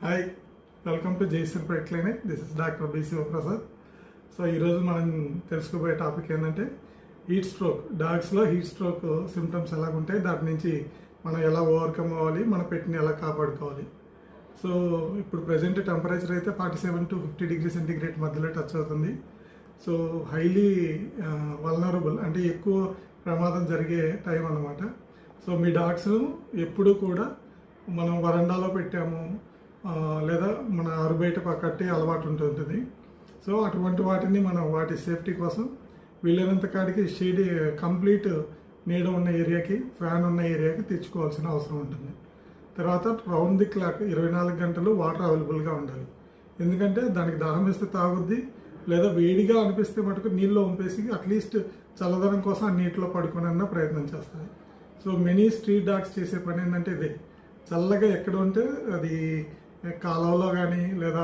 Hi, welcome to Jaisar pet clinic. This is doctor B Shivaprasad. So ఈరోజు మనం తెలుసుకోబోయే topic ఏంటంటే హీట్ స్ట్రోక్. డాగ్స్లో హీట్ స్ట్రోక్ సిమ్టమ్స్ ఎలాగుంటాయి, దాని నుంచి మనం ఎలా ఓవర్కమ్ అవ్వాలి, మన పెట్ని ఎలా కాపాడుకోవాలి. సో ఇప్పుడు ప్రజెంట్ టెంపరేచర్ అయితే 47 to 50 డిగ్రీ సెంటీగ్రేడ్ మధ్యలో టచ్ అవుతుంది. సో హైలీ వల్నరబుల్, అంటే ఎక్కువ ప్రమాదం జరిగే టైం అన్నమాట. సో మీ డాగ్స్ ఎప్పుడు కూడా మనం వరండాలో పెట్టాము లేదా మన బయట కట్టే అలవాటు ఉంటుంది. సో అటువంటి వాటిని మనం వాటి సేఫ్టీ కోసం వీలైనంత కాడికి షేడ్ కంప్లీట్ నీడ ఉన్న ఏరియాకి, ఫ్యాన్ ఉన్న ఏరియాకి తెచ్చుకోవాల్సిన అవసరం ఉంటుంది. తర్వాత రౌండ్ ది క్లాక్ 24 గంటలు వాటర్ అవైలబుల్గా ఉండాలి. ఎందుకంటే దానికి దాహం వేస్తే తాగుద్ది, లేదా వేడిగా అనిపిస్తే మటుకు నీళ్ళు వంపేసి అట్లీస్ట్ చల్లదనం కోసం ఆ నీటిలో పడుకునే ప్రయత్నం చేస్తుంది. సో మెనీ స్ట్రీట్ డాగ్స్ చేసే పని ఏంటంటే ఇదే, చల్లగా ఎక్కడ ఉంటే అది కాలువలో కానీ లేదా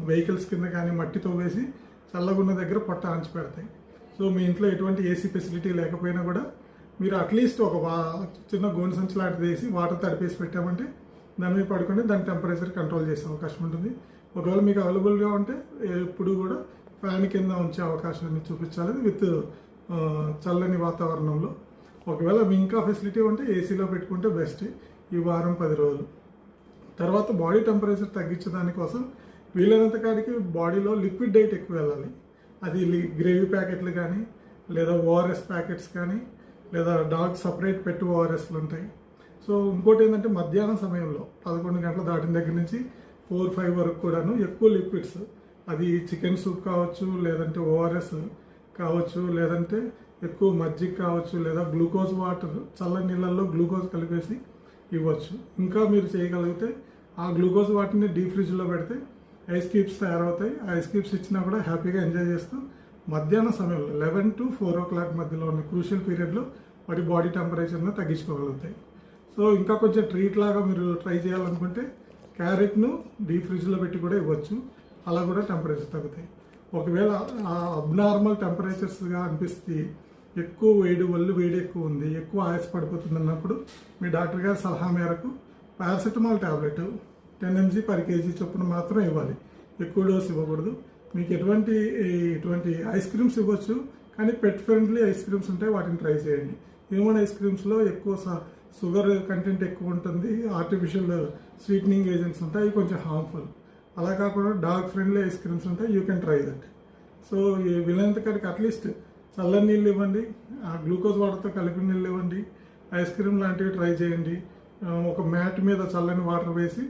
వెహికల్స్ కింద కానీ మట్టితో వేసి చల్లగా ఉన్న దగ్గర పొట్ట ఆంచి పెడతాయి. సో మీ ఇంట్లో ఎటువంటి ఏసీ ఫెసిలిటీ లేకపోయినా కూడా మీరు అట్లీస్ట్ ఒక చిన్న గోను సంచి లాంటిది వేసి వాటర్ తడిపేసి పెట్టామంటే దాని మీద పడుకొని దాని టెంపరేచర్ కంట్రోల్ చేసే అవకాశం ఉంటుంది. ఒకవేళ మీకు అవైలబుల్గా ఉంటే ఎప్పుడు కూడా ఫ్యాన్ కింద ఉంచే అవకాశాన్ని చూపించాలి విత్ చల్లని వాతావరణంలో. ఒకవేళ మీ ఇంకా ఫెసిలిటీ ఉంటే ఏసీలో పెట్టుకుంటే బెస్ట్ ఈ వారం 10 రోజులు. తర్వాత బాడీ టెంపరేచర్ తగ్గించడాని కోసం వీలైనంత కాడికి బాడీలో లిక్విడ్ డైట్ ఎక్కువ వెళ్ళాలి. అది గ్రేవీ ప్యాకెట్లు కానీ, లేదా ఓఆర్ఎస్ ప్యాకెట్స్ కానీ, లేదా డాగ్ సపరేట్ పెట్టు ఓఆర్ఎస్లు ఉంటాయి. సో ఇంకోటి ఏంటంటే మధ్యాహ్నం సమయంలో 11 గంటలు దాటిన దగ్గర నుంచి 4-5 వరకు కూడాను ఎక్కువ లిక్విడ్స్, అది చికెన్ సూప్ కావచ్చు, లేదంటే ఓఆర్ఎస్ కావచ్చు, లేదంటే ఎక్కువ మజ్జిగ కావచ్చు, లేదా గ్లూకోజ్ వాటర్ చల్లని నీళ్ళల్లో గ్లూకోజ్ కలిపేసి ఇవ్వచ్చు. ఇంకా మీరు చేయగలిగితే ఆ గ్లూకోజ్ వాటిని డీప్ ఫ్రిడ్జ్లో పెడితే ఐస్ క్యూబ్స్ తయారవుతాయి. ఐస్ క్యూబ్స్ ఇచ్చినా కూడా హ్యాపీగా ఎంజాయ్ చేస్తూ మధ్యాహ్నం సమయంలో 11 to 4 o'clock మధ్యలో ఉన్న క్రూషియల్ పీరియడ్లో వాటి బాడీ టెంపరేచర్ను తగ్గించుకోగలుగుతాయి. సో ఇంకా కొంచెం ట్రీట్ లాగా మీరు ట్రై చేయాలనుకుంటే క్యారెట్ను డీప్ ఫ్రిడ్జ్లో పెట్టి కూడా ఇవ్వచ్చు. అలా కూడా టెంపరేచర్ తగ్గుతాయి. ఒకవేళ అబ్నార్మల్ టెంపరేచర్స్గా అనిపిస్తే, ఎక్కువ ఒళ్ళు వేడి ఎక్కువ ఉంది, ఎక్కువ ఆయాస పడిపోతుంది అన్నప్పుడు మీ డాక్టర్ గారి సలహా మేరకు paracetamol tablet 10 mg per kg చొప్పున మాత్రం ఇవ్వాలి. ఎక్కువ డోస్ ఇవ్వకూడదు. మీకు ఇటువంటి ఐస్ క్రీమ్స్ ఇవ్వచ్చు, కానీ పెట్ ఫ్రెండ్లీ ఐస్ క్రీమ్స్ ఉంటాయి, వాటిని ట్రై చేయండి. హ్యూమన్ ఐస్ క్రీమ్స్లో ఎక్కువ షుగర్ కంటెంట్ ఎక్కువ ఉంటుంది, ఆర్టిఫిషియల్ స్వీటనింగ్ ఏజెంట్స్ ఉంటాయి, అవి కొంచెం హార్మ్ఫుల్. అలా కాకుండా డాగ్ ఫ్రెండ్లీ ఐస్ క్రీమ్స్ ఉంటాయి, you can try that. So వీలైనంత కాడికి అట్లీస్ట్ చల్లని నీళ్ళు ఇవ్వండి, గ్లూకోజ్ వాటర్తో కలిపిన నీళ్ళు ఇవ్వండి, ఐస్ క్రీమ్ లాంటివి ట్రై చేయండి. ఒక మ్యాట్ మీద చల్లని వాటర్ వేసి